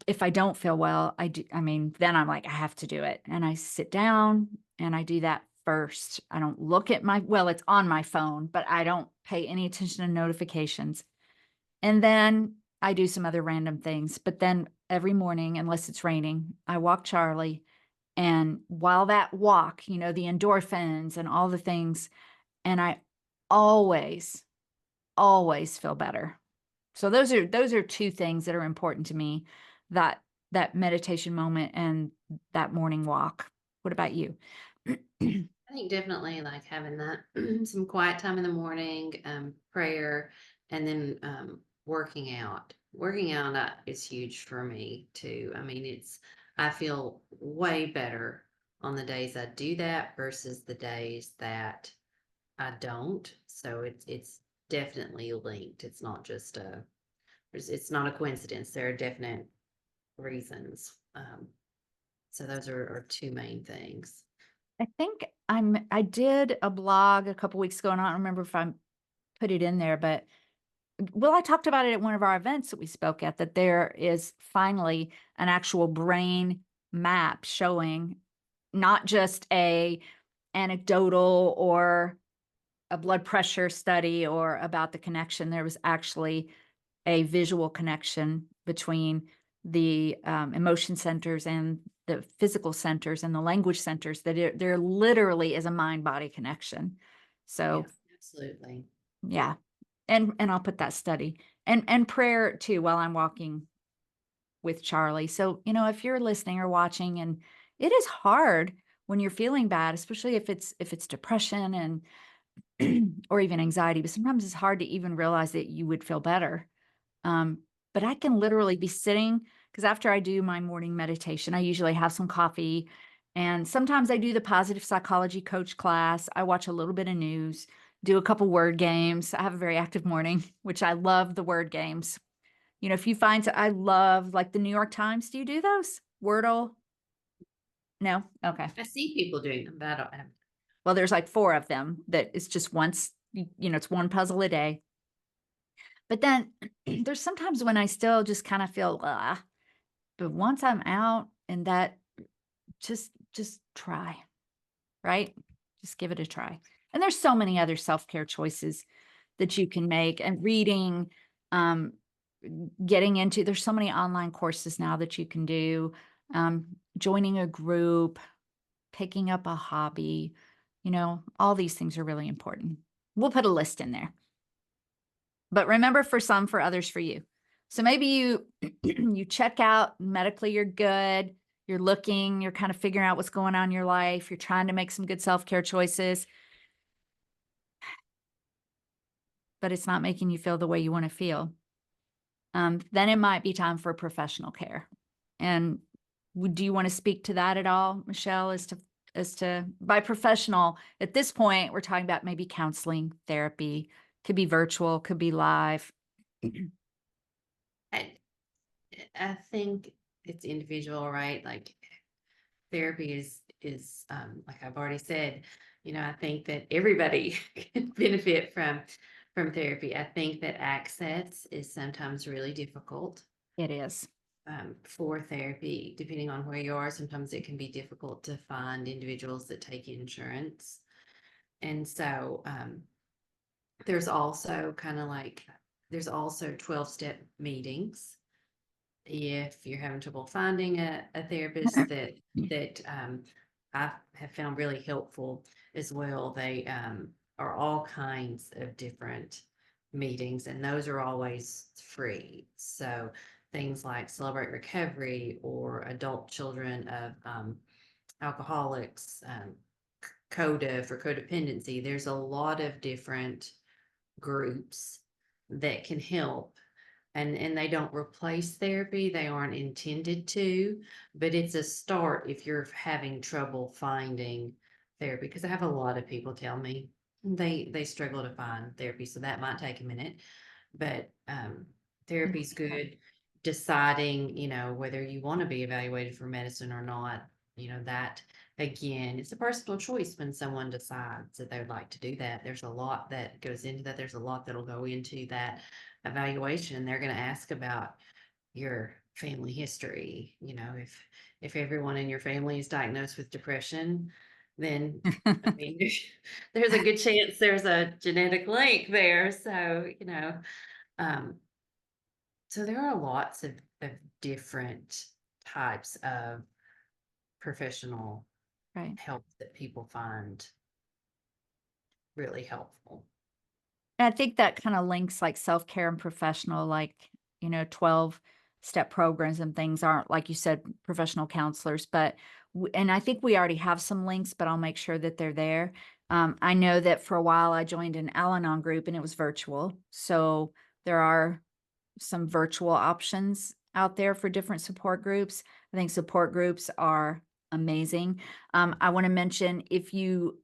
if I don't feel well, then I'm like, I have to do it. And I sit down and I do that first. I don't look at it's on my phone, but I don't pay any attention to notifications. And then I do some other random things. But then every morning, unless it's raining, I walk Charlie. And while that walk, the endorphins and all the things, and I always, always feel better. So those are 2 things that are important to me, that meditation moment and that morning walk. What about you? I think definitely like having that some quiet time in the morning, prayer, and then working out. Working out is huge for me too. I mean, I feel way better on the days I do that versus the days that I don't. So it's definitely linked. It's not just it's not a coincidence. There are definite reasons. So those are 2 main things. I think I did a blog a couple weeks ago, and I don't remember if I put it in there, but I talked about it at one of our events that we spoke at, that there is finally an actual brain map showing not just a anecdotal or a blood pressure study or about the connection. There was actually a visual connection between the emotion centers and the physical centers and the language centers, that there literally is a mind-body connection. So Yeah, absolutely. yeah. And I'll put that study and prayer too while I'm walking with Charlie. So, if you're listening or watching, and it is hard when you're feeling bad, especially if it's depression and or even anxiety, but sometimes it's hard to even realize that you would feel better. But I can literally be sitting, because after I do my morning meditation, I usually have some coffee, and sometimes I do the positive psychology coach class. I watch a little bit of news, do a couple word games. I have a very active morning, which I love the word games. If you find, I love like the New York Times. Do you do those? Wordle? No? Okay. I see people doing them, but I don't have. Well, there's like 4 of them that it's just once, it's one puzzle a day. But then there's sometimes when I still just kind of feel, but once I'm out, and that, just try, right? Just give it a try. And there's so many other self-care choices that you can make, and reading, there's so many online courses now that you can do, joining a group, picking up a hobby, all these things are really important. We'll put a list in there. But remember, for some, for others, for you. So maybe you you check out medically, you're good, you're looking, you're kind of figuring out what's going on in your life, you're trying to make some good self-care choices, but it's not making you feel the way you want to feel. Then it might be time for professional care. And do you want to speak to that at all, Michelle, as to by professional, at this point, we're talking about maybe counseling, therapy, could be virtual, could be live. I think it's individual, right? Like therapy is like I've already said, I think that everybody can benefit from therapy. I think that access is sometimes really difficult It is. for therapy, depending on where you are. Sometimes it can be difficult to find individuals that take insurance. And so There's also kind of like, there's also 12-step meetings. If you're having trouble finding a therapist that I have found really helpful as well, they are all kinds of different meetings, and those are always free. So things like Celebrate Recovery or adult children of alcoholics, CODA for codependency. There's a lot of different groups that can help, and they don't replace therapy. They aren't intended to, but it's a start if you're having trouble finding therapy. Because I have a lot of people tell me they struggle to find therapy, so that might take a minute. But therapy's good. Deciding, whether you want to be evaluated for medicine or not, that again, it's a personal choice when someone decides that they would like to do that. There's a lot that goes into that. There's a lot that'll go into that evaluation. They're going to ask about your family history. If everyone in your family is diagnosed with depression, then I mean, there's a good chance there's a genetic link there. Um, so there are lots of different types of professional Right. help that people find really helpful. And I think that kind of links like self-care and professional, like, 12-step programs and things aren't, like you said, professional counselors, but, and I think we already have some links, but I'll make sure that they're there. I know that for a while I joined an Al-Anon group and it was virtual. So there are some virtual options out there for different support groups. I think support groups are amazing. I want to mention if you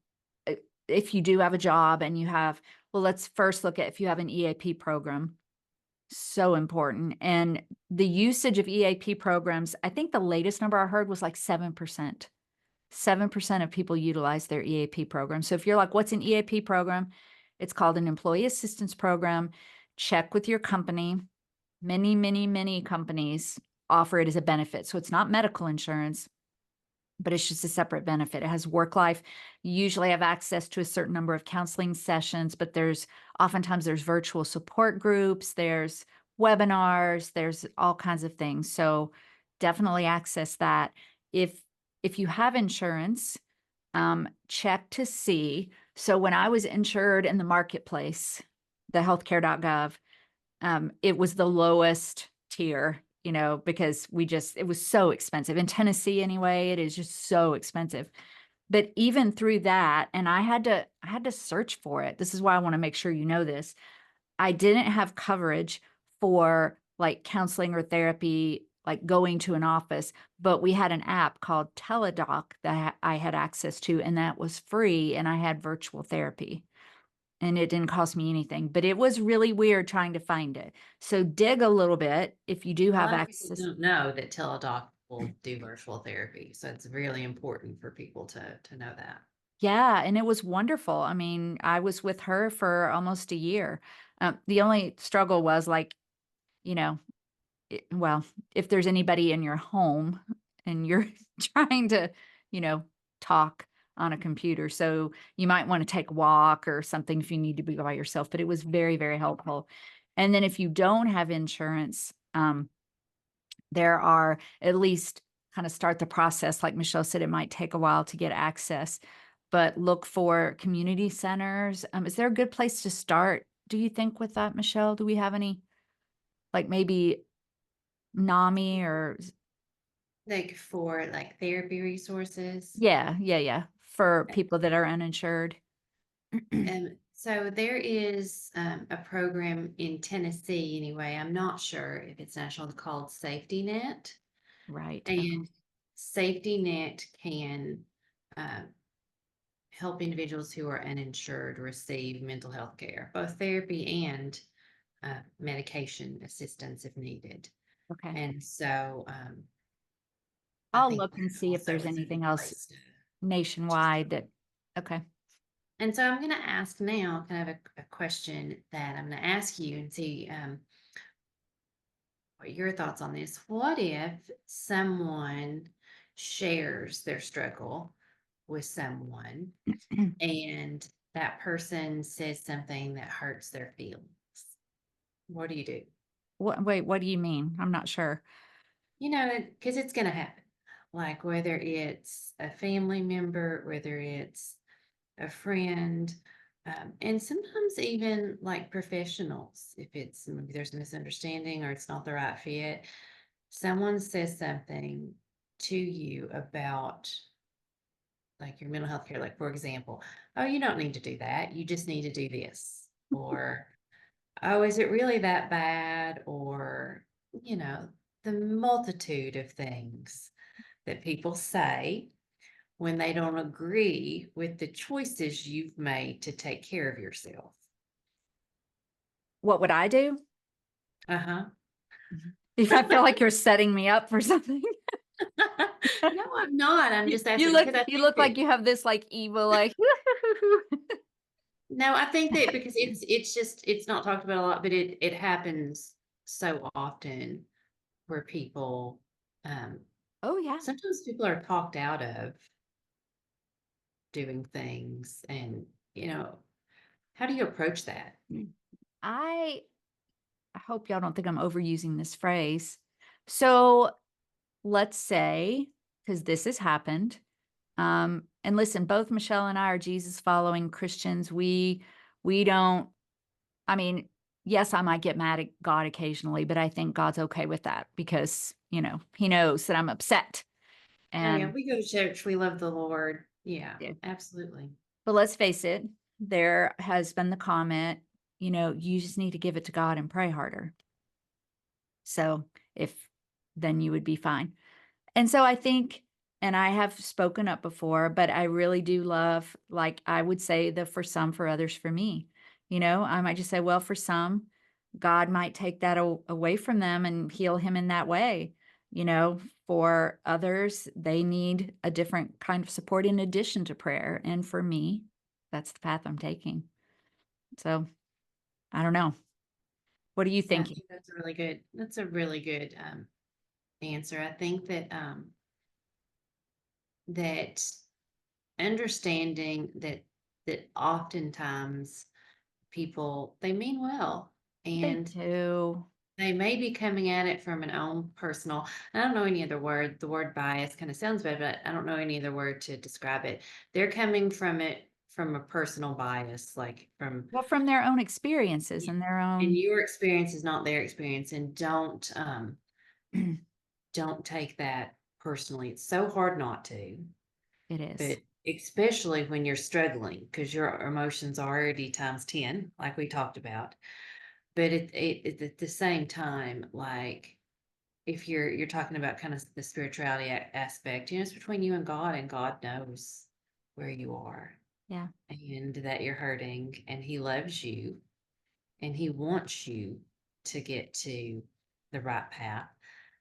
do have a job and you have, well, let's first look at if you have an EAP program. So important. And the usage of EAP programs, I think the latest number I heard was like 7%. 7% of people utilize their EAP program. So if you're like, what's an EAP program? It's called an employee assistance program. Check with your company. Many, many, many companies offer it as a benefit. So it's not medical insurance, but it's just a separate benefit. It has work life. You usually have access to a certain number of counseling sessions, but oftentimes there's virtual support groups, there's webinars, there's all kinds of things. So definitely access that. If you have insurance, check to see. So when I was insured in the marketplace, the healthcare.gov, it was the lowest tier, because it was so expensive. In Tennessee anyway, it is just so expensive. But even through that, and I had to search for it. This is why I want to make sure you know this. I didn't have coverage for like counseling or therapy, like going to an office, but we had an app called Teledoc that I had access to, and that was free, and I had virtual therapy. And it didn't cost me anything, but it was really weird trying to find it. So dig a little bit if you do A have lot of people access. don't know that Teladoc will do virtual therapy, so it's really important for people to know that. Yeah, and it was wonderful. I mean, I was with her for almost a year. The only struggle was like, you know, well, if there's anybody in your home and you're trying to, you know, talk on a computer. So you might want to take a walk or something if you need to be by yourself, but it was very, very helpful. And then if you don't have insurance, there are at least kind of start the process. Like Michelle said, it might take a while to get access, but look for community centers. Is there a good place to start, do you think, with that, Michelle? Do we have any, like maybe NAMI or Like for like therapy resources. yeah, for people that are uninsured? So there is a program in Tennessee anyway. I'm not sure if it's national, called Safety Net. Right. And Safety Net can uh, help individuals who are uninsured receive mental health care, both therapy and medication assistance if needed. Okay. And so I I'll think look and that see if also there's is a anything good else place to nationwide start. that, okay. And so I'm going to ask now kind of a question that I'm going to ask you and see what are your thoughts on this. What if someone shares their struggle with someone and that person says something that hurts their feelings. What do you do? Wait, what do you mean? I'm not sure. You know, because it's going to happen. Like whether it's a family member, whether it's a friend, and sometimes even like professionals, if it's maybe there's a misunderstanding or it's not the right fit, someone says something to you about like your mental health care, like for example, oh, you don't need to do that. You just need to do this. Or, oh, is it really that bad? Or, you know, the multitude of things that people say when they don't agree with the choices you've made to take care of yourself. What would I do? Uh-huh. If I feel like you're setting me up for something. No, I'm not. I'm just You asking look because I you think look that like you have this like evil like no, I think that because it's just it's not talked about a lot, but it happens so often where people Oh yeah. sometimes people are talked out of doing things and you know, how do you approach that? I hope y'all don't think I'm overusing this phrase. So let's say, because this has happened, and listen, both Michelle and I are Jesus following Christians. We don't, I mean, yes, I might get mad at God occasionally, but I think God's okay with that because, he knows that I'm upset. Oh yeah, And we go to church, we love the Lord. Yeah, yeah. absolutely. But let's face it, there has been the comment, you just need to give it to God and pray harder. So if then you would be fine. And so I think, and I have spoken up before, but I really do love, like, I would say the for some, for others, for me. I might just say, well, for some, God might take that away from them and heal him in that way. For others, they need a different kind of support in addition to prayer. And for me, that's the path I'm taking. So I don't know. What are you Yeah, I thinking? think that's a really good answer. I think that that understanding that oftentimes people they mean well They and do. they may be coming at it from an own personal I don't know any other word. The word bias kind of sounds bad, but I don't know any other word to describe it. They're coming from it from a personal bias, like from Well, from their own experiences y- and their and own, your experience is not their experience, and don't take that personally. It's so hard not to, it is. but especially when you're struggling because your emotions are already times 10, like we talked about. But at the same time, like if you're talking about kind of the spirituality aspect, it's between you and God knows where you are Yeah. and that you're hurting, and He loves you and He wants you to get to the right path.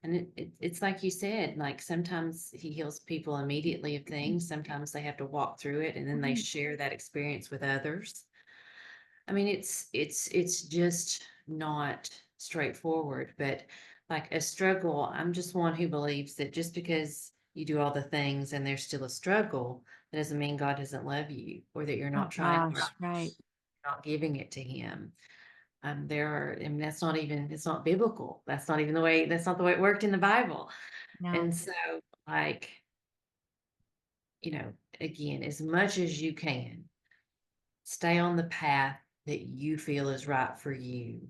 And it's like you said, like sometimes He heals people immediately of things, sometimes they have to walk through it and then they Mhm. share that experience with others. I mean, it's just not straightforward, but like a struggle, I'm just one who believes that just because you do all the things and there's still a struggle, that doesn't mean God doesn't love you or that you're Oh not trying hard, gosh, right. not giving it to Him. I mean, it's not biblical. That's not the way it worked in the Bible. No, And so, like, again, as much as you can, stay on the path that you feel is right for you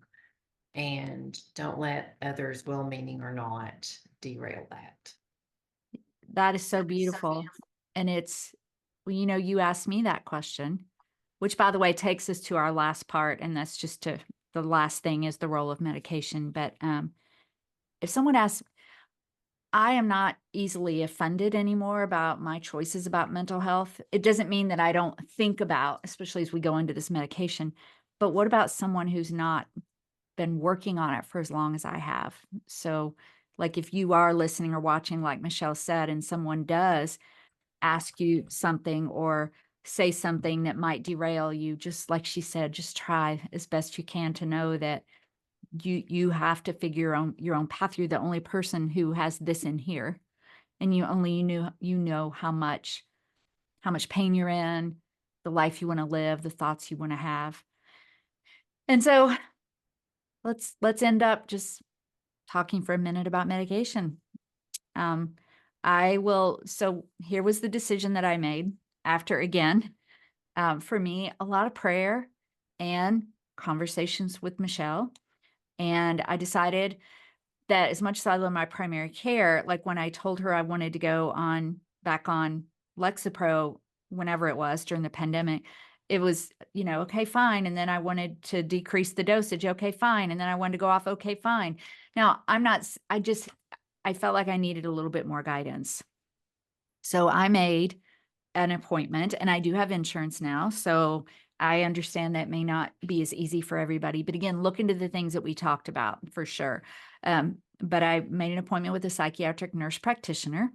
and don't let others, well meaning or not, derail that. that is so beautiful. And you asked me that question, which by the way takes us to our last part. And that's just the last thing is the role of medication. But if someone asks, I am not easily offended anymore about my choices about mental health. It doesn't mean that I don't think about, especially as we go into this medication, but what about someone who's not been working on it for as long as I have? So, like if you are listening or watching, like Michelle said, and someone does ask you something or say something that might derail you, just like she said, just try as best you can to know that you have to figure your own path. You're the only person who has this in here, and you know how much pain you're in, the life you want to live, the thoughts you want to have. And so let's end up just talking for a minute about medication. Um, so here was the decision that I made after, again, for me, a lot of prayer and conversations with Michelle. And I decided that as much as I love my primary care, like when I told her I wanted to go back on Lexapro whenever it was during the pandemic, it was, okay, fine. And then I wanted to decrease the dosage. Okay, fine. And then I wanted to go off. Okay, fine. Now I felt like I needed a little bit more guidance. So I made an appointment, and I do have insurance now. So I understand that may not be as easy for everybody, but again, look into the things that we talked about for sure. But I made an appointment with a psychiatric nurse practitioner,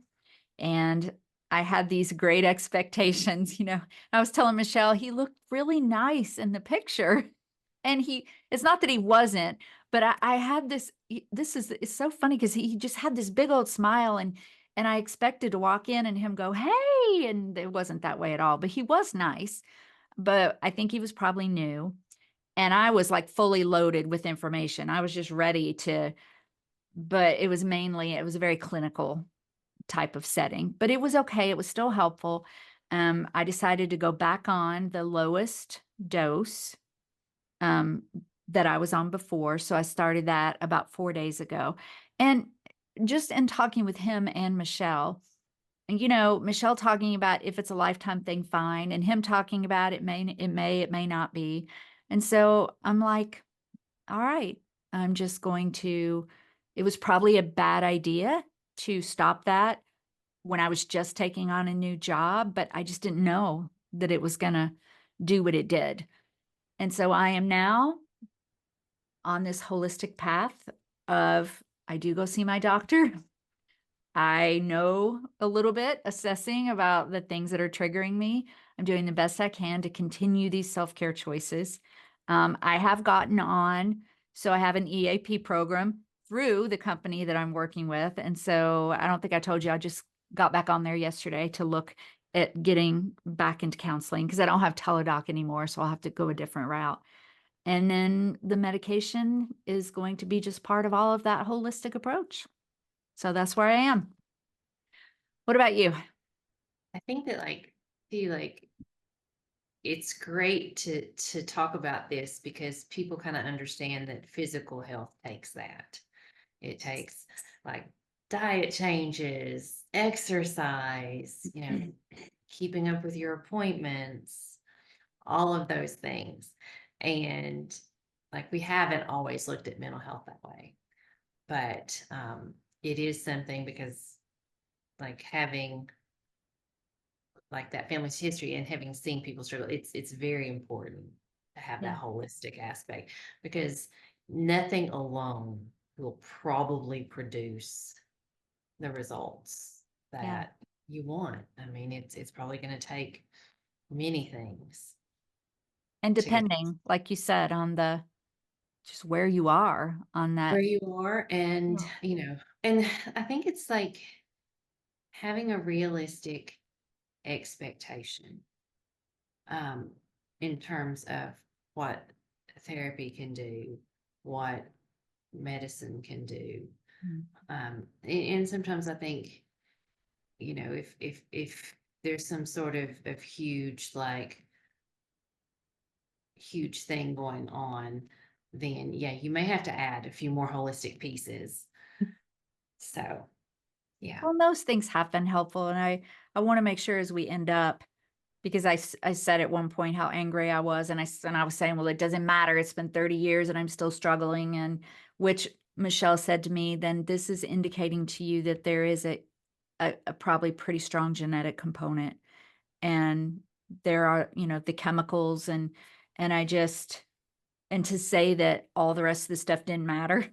and I had these great expectations. I was telling Michelle, he looked really nice in the picture. And it's not that he wasn't, but I had it's so funny because he just had this big old smile, and I expected to walk in and him go, "Hey," and it wasn't that way at all, but he was nice. But I think he was probably new. And I was like fully loaded with information. I was just ready but it was a very clinical type of setting, but it was okay. It was still helpful. I decided to go back on the lowest dose um, that I was on before. So I started that about 4 days ago. And just in talking with him and Michelle, and Michelle talking about if it's a lifetime thing, fine, and him talking about it may not be. And so I'm like, all right, I'm just going to, it was probably a bad idea to stop that when I was just taking on a new job, but I just didn't know that it was going to do what it did. And so I am now on this holistic path of I do go see my doctor. I know a little bit assessing about the things that are triggering me. I'm doing the best I can to continue these self-care choices. I have gotten on, so I have an EAP program through the company that I'm working with. And so I don't think I told you, I just got back on there yesterday to look at getting back into counseling because I don't have Teladoc anymore. So I'll have to go a different route. And then the medication is going to be just part of all of that holistic approach. So that's where I am. What about you? I think that it's great to talk about this because people kind of understand that physical health takes that. It takes like diet changes, exercise, keeping up with your appointments, all of those things. And like we haven't always looked at mental health that way. But it is something because like having like that family's history and having seen people struggle, it's very important to have that holistic aspect because nothing alone will probably produce the results that you want. I mean, it's probably going to take many things. And depending, like you said, on just where you are on that. Where you are, and and I think it's like having a realistic expectation in terms of what therapy can do, what medicine can do. And sometimes I think, if there's some sort of huge thing going on, then you may have to add a few more holistic pieces. So yeah. Well, those things have been helpful. And I want to make sure as we end up, because I said at one point how angry I was. And I was saying, well, it doesn't matter. It's been 30 years and I'm still struggling. And which Michelle said to me, then this is indicating to you that there is a probably pretty strong genetic component. And there are, the chemicals and to say that all the rest of the stuff didn't matter.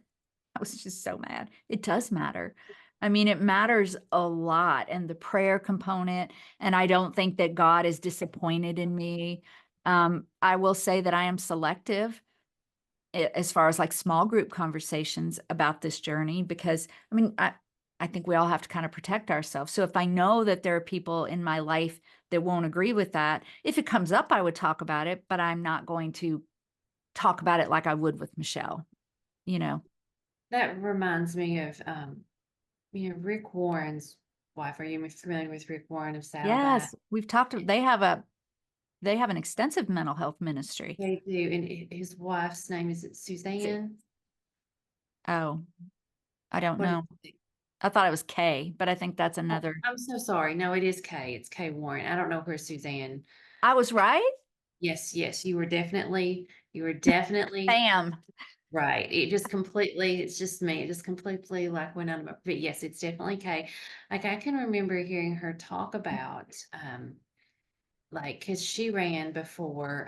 I was just so mad. It does matter. I mean, it matters a lot. And the prayer component, and I don't think that God is disappointed in me. I will say that I am selective as far as like small group conversations about this journey, because I think we all have to kind of protect ourselves. So if I know that there are people in my life that won't agree with that. If it comes up, I would talk about it, but I'm not going to talk about it like I would with Michelle, you know. That reminds me of, Rick Warren's wife. Are you familiar with Rick Warren of Saddleback? Yes, we've talked, they have an extensive mental health ministry. They do, and his wife's name is it Suzanne? Oh, I don't What is know. it? I thought it was Kay, but I think that's Oh, another. I'm so sorry. No, it is Kay. It's Kay Warren. I don't know where Suzanne. I was right? Yes, yes, you were definitely Bam. right. It's just me. It just completely like went on. But yes, it's definitely Kay. Like I can remember hearing her talk about, like, because she ran before,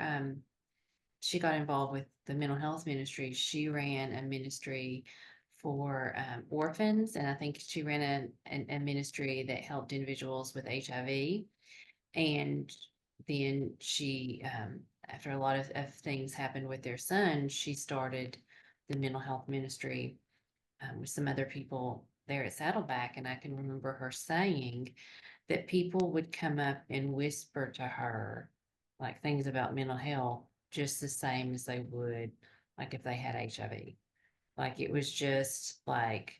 she got involved with the mental health ministry. She ran a ministry for orphans, and I think she ran a ministry that helped individuals with HIV. And then she, after a lot of things happened with their son, she started the mental health ministry with some other people there at Saddleback. And I can remember her saying that people would come up and whisper to her like things about mental health just the same as they would like if they had HIV. Like it was just like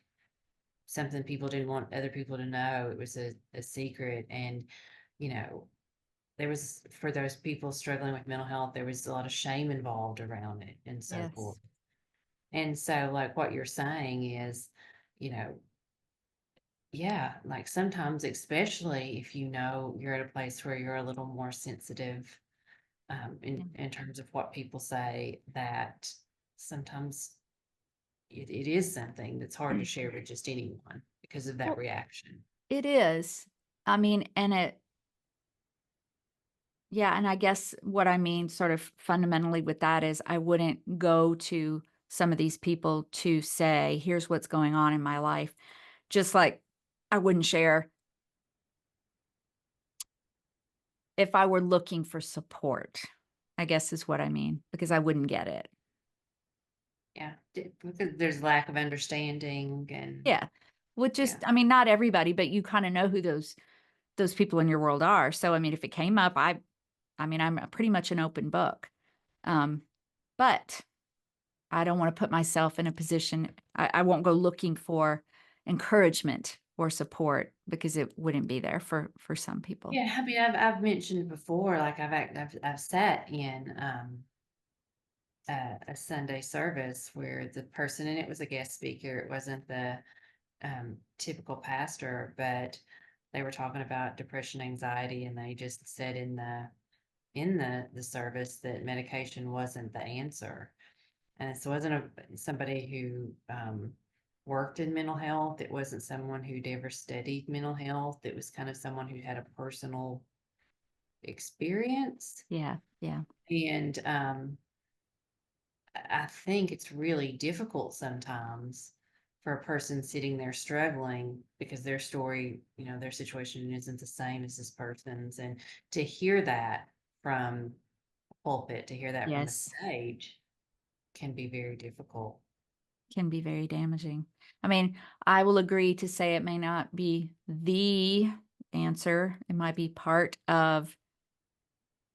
something people didn't want other people to know. It was a secret. And, you know, there was for those people struggling with mental health, there was a lot of shame involved around it and so forth. Yes. And so like what you're saying is, you know, yeah, like sometimes, especially if you know you're at a place where you're a little more sensitive in terms of what people say, that sometimes it is something that's hard to share with just anyone because of that Well, reaction. it is. I mean, yeah, and I guess what I mean sort of fundamentally with that is I wouldn't go to some of these people to say, here's what's going on in my life. Just like I wouldn't share if I were looking for support, I guess is what I mean, because I wouldn't get it. Yeah, because there's lack of understanding and Yeah. With yeah. just, I mean, not everybody, but you kind of know who those people in your world are. So I mean, if it came up, I mean, I'm pretty much an open book. Um, but I don't want to put myself in a position, I won't go looking for encouragement or support because it wouldn't be there for some people. Yeah, I mean, I've mentioned before, like I've sat in a Sunday service where the person, and it was a guest speaker, it wasn't the typical pastor, but they were talking about depression, anxiety, and they just said in the service that medication wasn't the answer. And so it wasn't somebody who worked in mental health. It wasn't someone who'd ever studied mental health. It was kind of someone who had a personal experience. Yeah, yeah. And I think it's really difficult sometimes for a person sitting there struggling because their story, their situation isn't the same as this person's. And to hear that from pulpit, to hear that from the Yes, stage can be very difficult. can be very damaging. I mean, I will agree to say it may not be the answer. It might be part of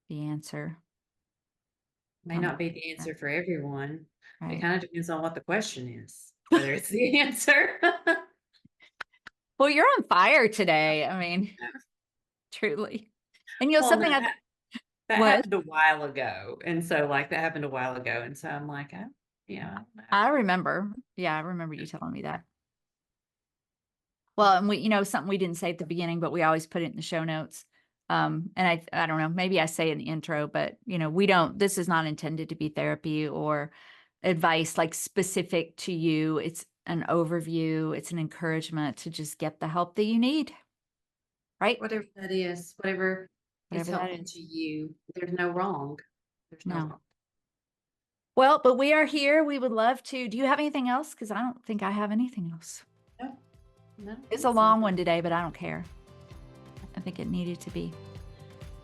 the answer. May not be the answer for everyone. It Right. kind of depends on what the question is, whether it's the answer. Well, you're on fire today. I mean, truly. And Well, no, something that what? happened a while ago. And so like that happened a while ago. And so I'm like, I don't know. I remember. Yeah, I remember you telling me that. Well, and we, something we didn't say at the beginning, but we always put it in the show notes. And I don't know, maybe I say in the intro, but this is not intended to be therapy or advice like specific to you. It's an overview. It's an encouragement to just get the help that you need. Right? Whatever that is, whatever is Whatever that helpful is. to you, there's no wrong. There's no No. wrong. Well, but we are here. We would love to. Do you have anything else? Because I don't think I have anything else. No, It's a long one today, but I don't care. I think it needed to be.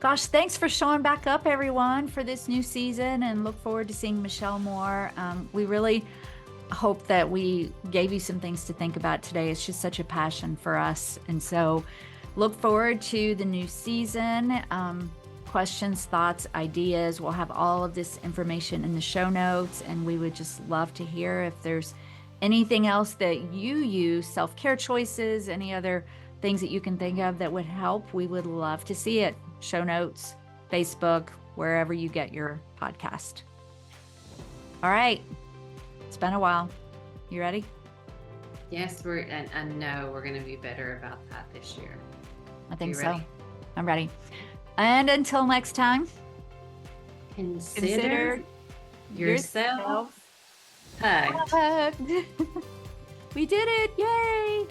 Gosh, thanks for showing back up, everyone, for this new season, and look forward to seeing Michelle more. We really hope that we gave you some things to think about today. It's just such a passion for us. And so look forward to the new season. Questions, thoughts, ideas. We'll have all of this information in the show notes, and we would just love to hear if there's anything else that you use, self-care choices, any other things that you can think of that would help. We would love to see it. Show notes, Facebook, wherever you get your podcast. All right. It's been a while. You ready? Yes, and I know we're going to be better about that this year. I think You so. ready? I'm ready. And until next time, Consider yourself hugged. hugged. We did it. Yay.